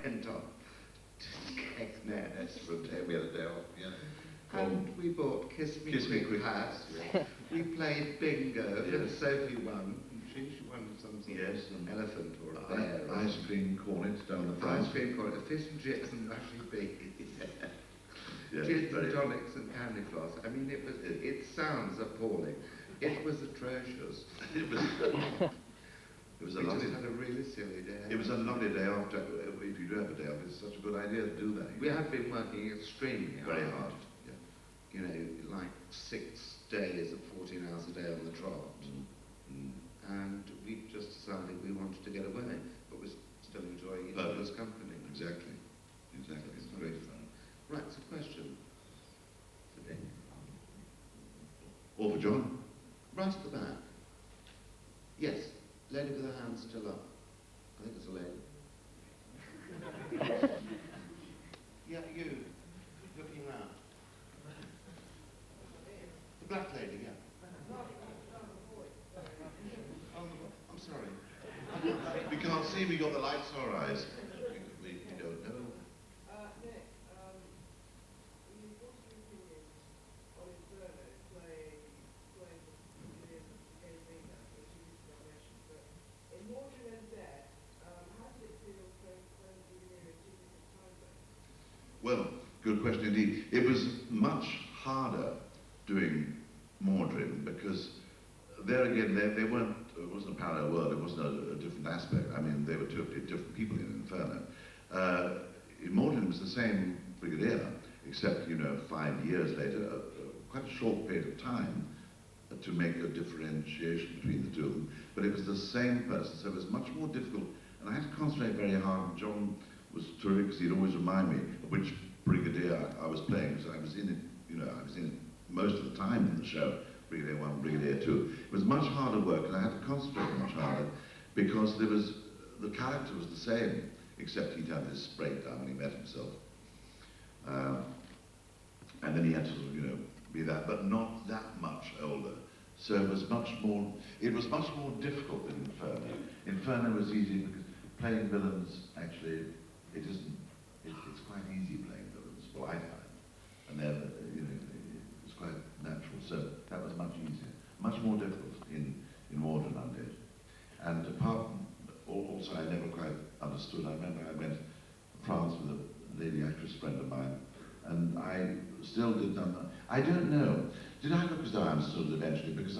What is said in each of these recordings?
went on to Skegness for a day. We had a day off, yeah. And we bought Kiss Me Quick Pass. Yeah. We played bingo, and Sophie won. She won some sort of elephant or a bear. Ice cream cornet down the front. Ice cream cornet, fish and chips and mushy beans. Yes, Gin and tonics and candy floss. I mean, it sounds appalling. It was atrocious. It was a we lovely. just had a really silly day. It was a lovely day off. If you do have a day off, it's such a good idea to do that. We have been working extremely hard. Very hard. Yeah. You know, like 6 days of 14 hours a day on the trot. And we just decided we wanted to get away, but we're still enjoying each other's company. Exactly. Exactly. It's great fun. Right, so question for Dick. Or for John? Right at the back. Yes, lady with her hand still up. I think it's a lady. Yeah, you, looking round. The black lady, yeah. Oh, I'm sorry. We can't see, we got the lights on our eyes. We don't know. Nick, what's your opinion on Inferno playing the game that, which you used to mention, but in Mordred and Dead, how did it feel playing the two different time zones? Well, good question indeed. It was much harder doing Mordred because there again, they weren't, it wasn't a parallel world, it wasn't a different aspect. I mean, they were totally different people in Inferno. In Mordred it was the same brigadier, except, 5 years later, quite a short period of time to make a differentiation between the two of them, but it was the same person, so it was much more difficult, and I had to concentrate very hard. John was terrific because he'd always remind me of which brigadier I was playing, because I was in it, I was in it most of the time in the show, Brigadier 1, Brigadier 2. It was much harder work, and I had to concentrate much harder, because the character was the same, except he'd had this breakdown when he met himself. And then he had to sort of, be that, but not that much older. So it was much more difficult than Inferno. Inferno was easy because playing villains, actually, it's quite easy playing villains, well, I find. And then, it's quite natural. So that was much easier. Much more difficult in Mordred Undead. And apart from, also I never quite understood. I remember I went to France with a lady actress friend of mine, and I still did not. I don't know. Did I look as though I understood it eventually? Because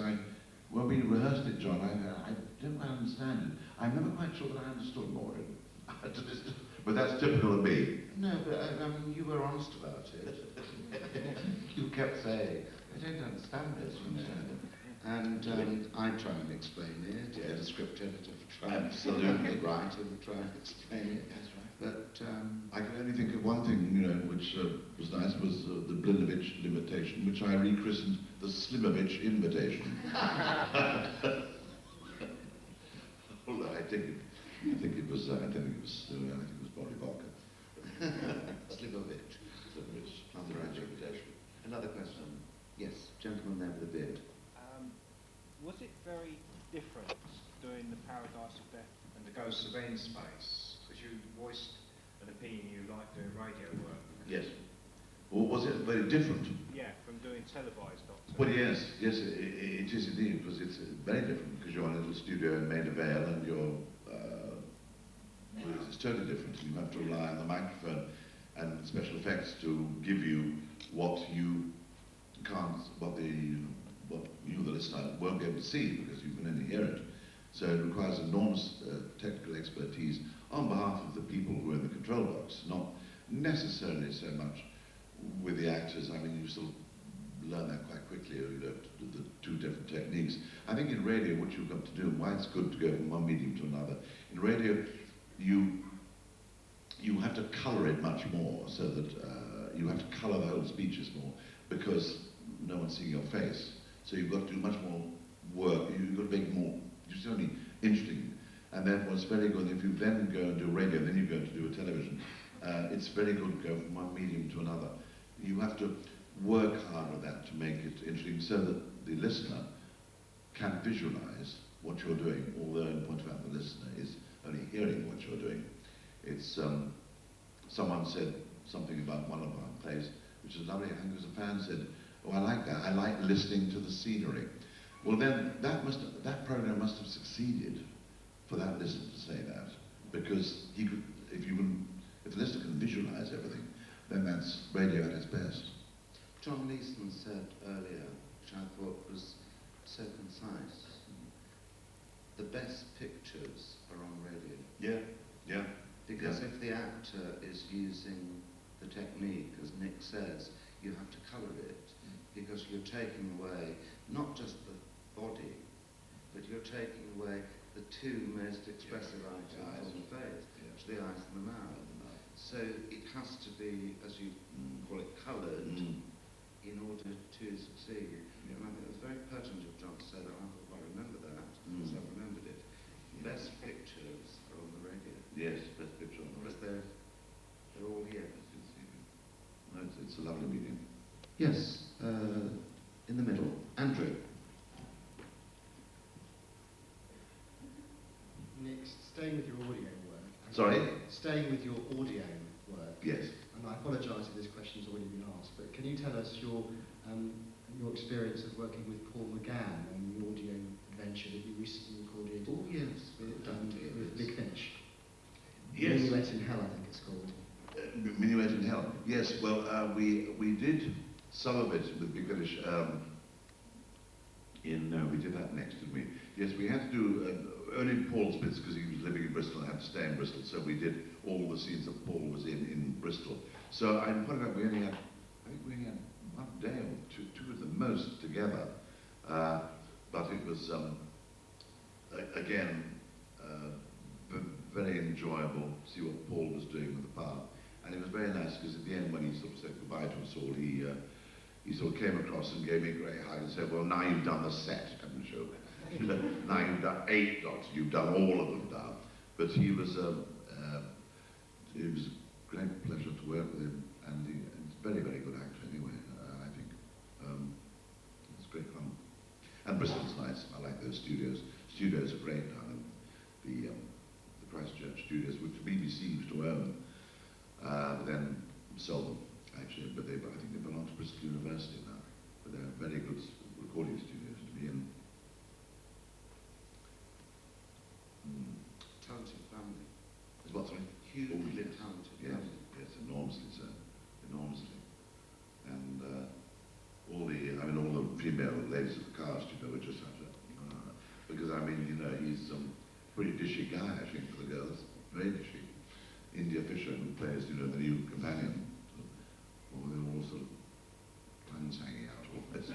when we rehearsed it, John, I don't quite understand it. I'm never quite sure that I understood Mordred. But that's typical of me. No, but I mean, you were honest about it. You kept saying, I don't understand this, And I try and explain it, Yes. The script editor try Absolutely. and write and try and explain it. That's right. But I can only think of one thing, which was nice, was the Blinovich invitation, which I rechristened the Slimovich invitation. Although I think it was Bobby Barker. Slimovich. Another invitation. Another question. Yes, gentleman there with the beard. Was it very different doing the Paradise of Death and the Ghosts of N-Space? Because you voiced an opinion you liked doing radio work. Yes. Or was it very different? Yeah, from doing televised Doctor. Well, yes, it is indeed, because it's very different, because you're in a little studio in Maida Vale and it's totally different. You have to rely on the microphone and special effects to give you what you can't, what you, the listener, won't be able to see, because you can only hear it. So it requires enormous technical expertise on behalf of the people who are in the control box, not necessarily so much with the actors. I mean, you still learn that quite quickly, the two different techniques. I think in radio, what you've got to do, and why it's good to go from one medium to another, in radio, you have to colour it much more, so that you have to colour the whole speeches more, because no one's seeing your face. So you've got to do much more work, you've got to make more, it's only interesting. And then what's very good, if you then go and do radio, then you go to do a television, it's very good to go from one medium to another. You have to work hard at that to make it interesting, so that the listener can visualize what you're doing, although in point of fact the listener is only hearing what you're doing. It's someone said something about one of our plays, which is lovely, and there was a fan said, oh, I like that, I like listening to the scenery. Well then, that program must have succeeded for that listener to say that, because he could, if the listener can visualize everything, then that's radio at its best. John Leeson said earlier, which I thought was so concise, the best pictures are on radio. Yeah, yeah. Because if the actor is using the technique, as Nick says, you have to colour it, because you're taking away not just the body, but you're taking away the two most expressive items on the face, which are the eyes and the mouth. So it has to be, as you call it, coloured in order to succeed. And I think it was very pertinent of John to say that. I thought, I remember that, because I've remembered it. Best pictures are on the radio. Yes, best picture on the Because radio. they're all here. No, it's a lovely medium. Yes, in the middle. Andrew. Nick, staying with your audio work. Sorry? Staying with your audio work. Yes. And I apologise if this question's already been asked, but can you tell us your experience of working with Paul McGann on the audio adventure that you recently recorded Oh, yes. with Big Finish? Yes. Minuet in Hell, I think it's called. Minuet in Hell. Yes, well, we did some of it with Big Finish we did that next, didn't we? Yes, we had to do only Paul's bits because he was living in Bristol and had to stay in Bristol, so we did all the scenes that Paul was in Bristol. So I pointed out we only had, I think we only had one day or two at the most together, but it was, again, very enjoyable to see what Paul was doing with the part. And it was very nice because at the end when he sort of said goodbye to us all, he sort of came across and gave me a great hug and said, well, now you've done the set, haven't you? Now you've done 8 doctors, you've done all of them now. But it was a great pleasure to work with him, and he's a very, very good actor anyway, I think. It's great fun. And Bristol's nice, I like those studios. Studios are great down in the Christchurch studios, which the BBC used to own, but then sold them, actually, but I think they belong to Bristol University now. But they're very good recording studios to be in. Talented family. Is what, sorry? Hugely talented Yes, family. yes, enormously so, enormously. And all the female ladies of the cast, were just such a, because he's a pretty dishy guy, I think, for the girls, very dishy. India Fisher, who plays, the new companion, they're all sort of tongues hanging out almost.